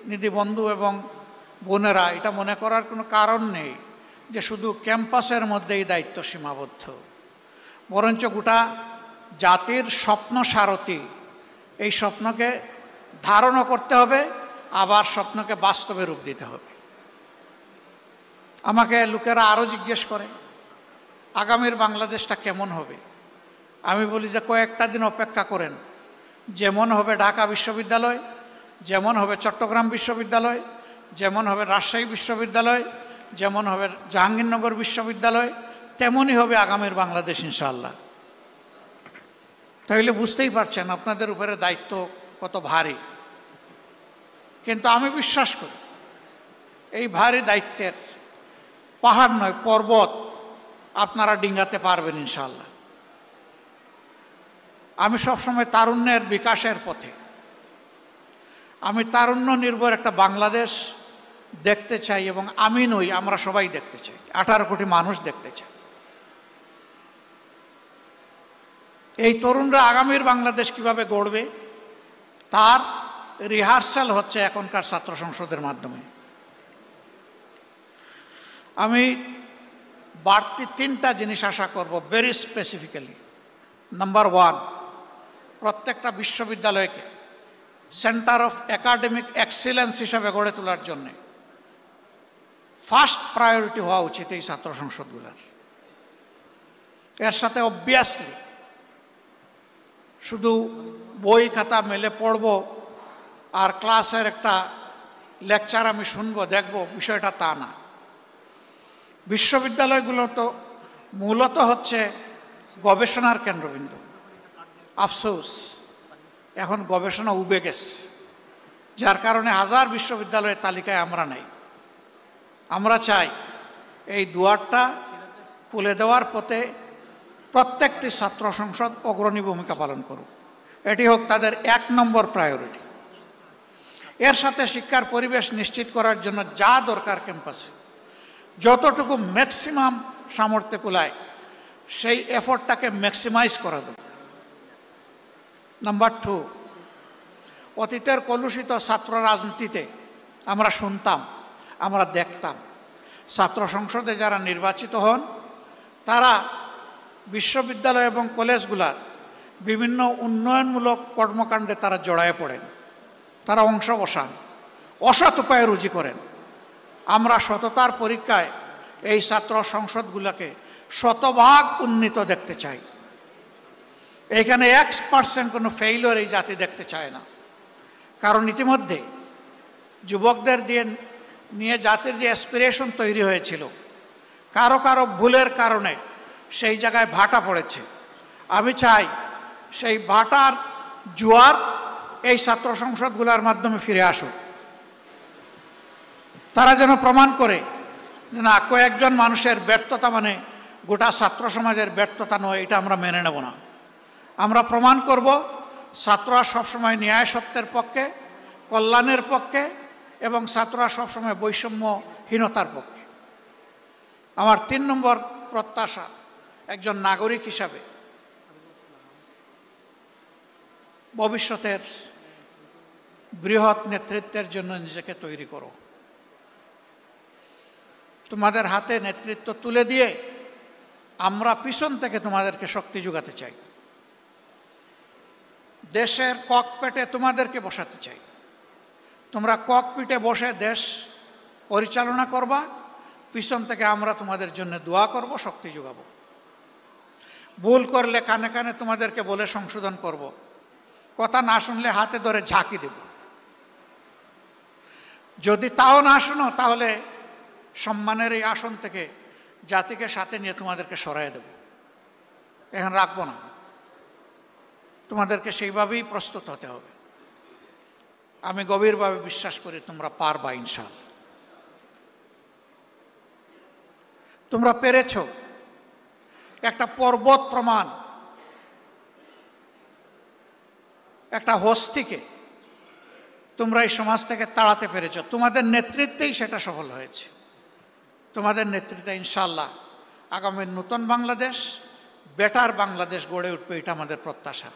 নিধি বন্ধু এবং বোনেরা, এটা মনে করার কোনো কারণ নেই যে শুধু ক্যাম্পাসের মধ্যেই দায়িত্ব সীমাবদ্ধ, বরঞ্চ গোটা জাতির স্বপ্ন সারথি। এই স্বপ্নকে ধারণও করতে হবে, আবার স্বপ্নকে বাস্তবে রূপ দিতে হবে। আমাকে লোকেরা আরও জিজ্ঞেস করে আগামীর বাংলাদেশটা কেমন হবে। আমি বলি যে কয়েকটা দিন অপেক্ষা করেন, যেমন হবে ঢাকা বিশ্ববিদ্যালয়, যেমন হবে চট্টগ্রাম বিশ্ববিদ্যালয়, যেমন হবে রাজশাহী বিশ্ববিদ্যালয়, যেমন হবে জাহাঙ্গীরনগর বিশ্ববিদ্যালয়, তেমনই হবে আগামীর বাংলাদেশ ইনশাআল্লাহ। তাহলে বুঝতেই পারছেন আপনাদের উপরে দায়িত্ব কত ভারী। কিন্তু আমি বিশ্বাস করি এই ভারী দায়িত্বের পাহাড় নয়, পর্বত আপনারা ডিঙ্গাতে পারবেন ইনশাআল্লাহ। আমি সবসময় তারুণ্যের বিকাশের পথে, আমি তারুণ্য নির্ভর একটা বাংলাদেশ দেখতে চাই, এবং আমি নই, আমরা সবাই দেখতে চাই, 18 কোটি মানুষ দেখতে চাই। এই তরুণরা আগামীর বাংলাদেশ কিভাবে গড়বে তার রিহার্সাল হচ্ছে এখনকার ছাত্র সংসদের মাধ্যমে। আমি বাড়তি 3টা জিনিস আশা করব ভেরি স্পেসিফিক্যালি। নাম্বার 1, প্রত্যেকটা বিশ্ববিদ্যালয়কে সেন্টার অফ একাডেমিক এক্সিলেন্স হিসাবে গড়ে তোলার জন্যে ফার্স্ট প্রায়োরিটি হওয়া উচিত এই ছাত্র সংসদগুলোর। এর সাথে অবভিয়াসলি শুধু বই খাতা মেলে পড়ব আর ক্লাসের একটা লেকচার আমি শুনবো দেখব, বিষয়টা তা না। বিশ্ববিদ্যালয়গুলো তো মূলত হচ্ছে গবেষণার কেন্দ্রবিন্দু। আফসোস এখন গবেষণা উবে গেছে, যার কারণে হাজার বিশ্ববিদ্যালয়ের তালিকায় আমরা নাই। আমরা চাই এই দুয়ারটা খুলে দেওয়ার পথে প্রত্যেকটি ছাত্র সংসদ অগ্রণী ভূমিকা পালন করুক। এটি হোক তাদের 1 নম্বর প্রায়োরিটি। এর সাথে শিক্ষার পরিবেশ নিশ্চিত করার জন্য যা দরকার ক্যাম্পাসে, যতটুকু ম্যাক্সিমাম সামর্থ্য কুলায় সেই এফোর্টটাকে ম্যাক্সিমাইজ করা দরকার। নাম্বার 2, অতীতের কলুষিত ছাত্র রাজনীতিতে আমরা শুনতাম, আমরা দেখতাম, ছাত্র সংসদে যারা নির্বাচিত হন তারা বিশ্ববিদ্যালয় এবং কলেজগুলার বিভিন্ন উন্নয়নমূলক কর্মকাণ্ডে তারা জড়ায় পড়েন, তারা অংশ বসান, অসৎ উপায়ে রুজি করেন। আমরা সততার পরীক্ষায় এই ছাত্র সংসদগুলোকে শতভাগ উন্নীত দেখতে চাই। এখানে 1% কোনো ফেইলিওর এই জাতি দেখতে চায় না। কারণ ইতিমধ্যে যুবকদের নিয়ে জাতির যে অ্যাসপিরেশন তৈরি হয়েছিল, কারো কারো ভুলের কারণে সেই জায়গায় ভাটা পড়েছে। আমি চাই সেই ভাটার জোয়ার এই ছাত্র সংসদগুলোর মাধ্যমে ফিরে আসুক। তারা যেন প্রমাণ করে যে না, কয়েকজন মানুষের ব্যর্থতা মানে গোটা ছাত্র সমাজের ব্যর্থতা নয়, এটা আমরা মেনে নেব না। আমরা প্রমাণ করব ছাত্ররা সবসময় ন্যায় সত্যের পক্ষে, কল্যাণের পক্ষে, এবং ছাত্ররা সবসময় বৈষম্যহীনতার পক্ষে। আমার 3 নম্বর প্রত্যাশা, একজন নাগরিক হিসাবে ভবিষ্যতের বৃহৎ নেতৃত্বের জন্য নিজেকে তৈরি করো। তোমাদের হাতে নেতৃত্ব তুলে দিয়ে আমরা পিছন থেকে তোমাদেরকে শক্তি যোগাতে চাই। দেশের ককপিটে তোমাদেরকে বসাতে চাই। তোমরা ককপিটে বসে দেশ পরিচালনা করবা, পিছন থেকে আমরা তোমাদের জন্য দোয়া করব, শক্তি যোগাবো। ভুল করলে কানে কানে তোমাদেরকে বলে সংশোধন করব, কথা না শুনলে হাতে ধরে ঝাঁকি দেব। যদি তাও না শুনো তাহলে সম্মানের এই আসন থেকে জাতিকে সাথে নিয়ে তোমাদেরকে সরাই দেব, এখানে রাখবো না। তোমাদেরকে সেইভাবেই প্রস্তুত হতে হবে। আমি গভীরভাবে বিশ্বাস করি তোমরা পারবা ইনশাআল্লাহ। তোমরা পেরেছ। একটা পর্বত প্রমাণ, একটা হস্তিকে তোমরা এই সমাজ থেকে তাড়াতে পেরেছ। তোমাদের নেতৃত্বেই সেটা সফল হয়েছে। তোমাদের নেতৃত্বে ইনশাআল্লাহ আগামী নতুন বাংলাদেশ, বেটার বাংলাদেশ গড়ে উঠবে, এটা আমাদের প্রত্যাশা।